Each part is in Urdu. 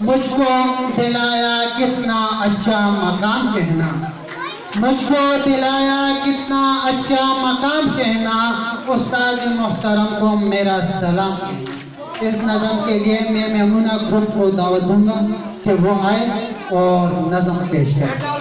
مجھ کو دلایا کتنا اچھا مقام کہنا، مجھ کو دلایا کتنا اچھا مقام کہنا، استاد محترم کو میرا سلام کہنا۔ اس نظم کے لیے میں میمونہ گروپ کو دعوت دوں گا کہ وہ آئے اور نظم پیش کریں۔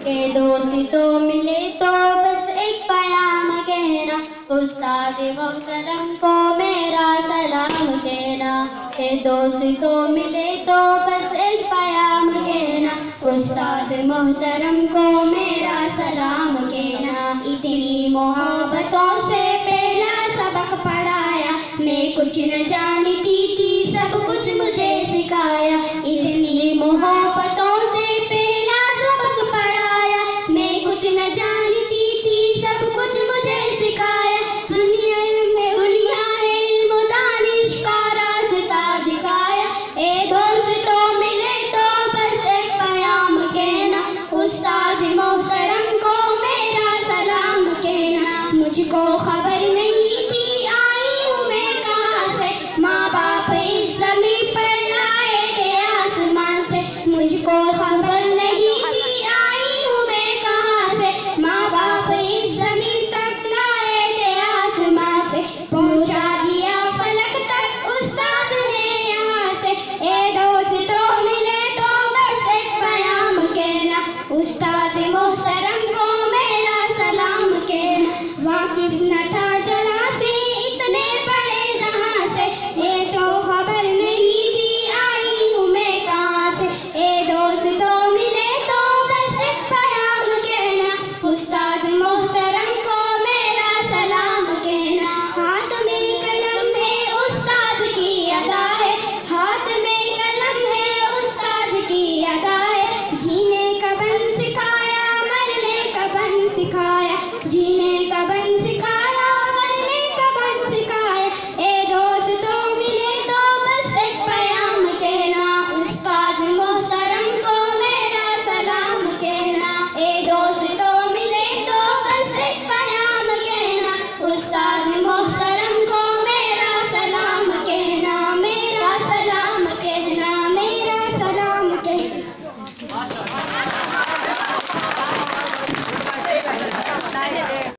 کہ دوست تو ملے تو بس ایک پیام کہنا، استاد محترم کو میرا سلام کہنا۔ کہ دوست تو ملے تو بس ایک پیام کہنا، استاد محترم کو میرا سلام کہنا۔ اتنی محبتوں سے پہلا سبق پڑھایا، میں کچھ نہ جانتی تھی سب کچھ مجھے سکھایا۔ اتنی محبتوں سے پہلا سبق پڑھایا، میں کچھ نہ جانتی تھی سب کچھ مجھے سکھایا۔ دنیا ہے علم و دانش کا راستہ دکھایا۔ اے دوست تو ملے تو بس ایک پیام کہنا، استاد محترم کو میرا سلام کہنا۔ مجھ کو خبر نہیں تھی آئی ہوں میں کہاں سے، ماں باپ اس زمین پر لائے تھے آسمان سے۔ مجھ کو خبر نہیں تھی آئی ہوں میں کہاں سے، ماں باپ اس زمین تک لائے تھے آسمان سے۔ پہنچا دیا فلک تک استاد نے یہاں سے۔ اے دوست تو ملے تو بس ایک پیام کہنا، استاد محترم کو میرا سلام کہنا۔ واقف نہ تھا جہاں سے اتنے بڑے جہاں سے، یہ تو خبر نہیں تھی آئی ہوں میں کہاں سے۔ اے دوست تو ملے تو بس ایک پیام کہنا، استاد محترم کو میرا سلام کہنا۔ ہاتھ میں قلم ہے استاد کی ادا ہے، ہاتھ میں قلم ہے استاد کی ادا ہے۔ جینے کا بن سکھایا، مرنے کا بن سکھایا، جینے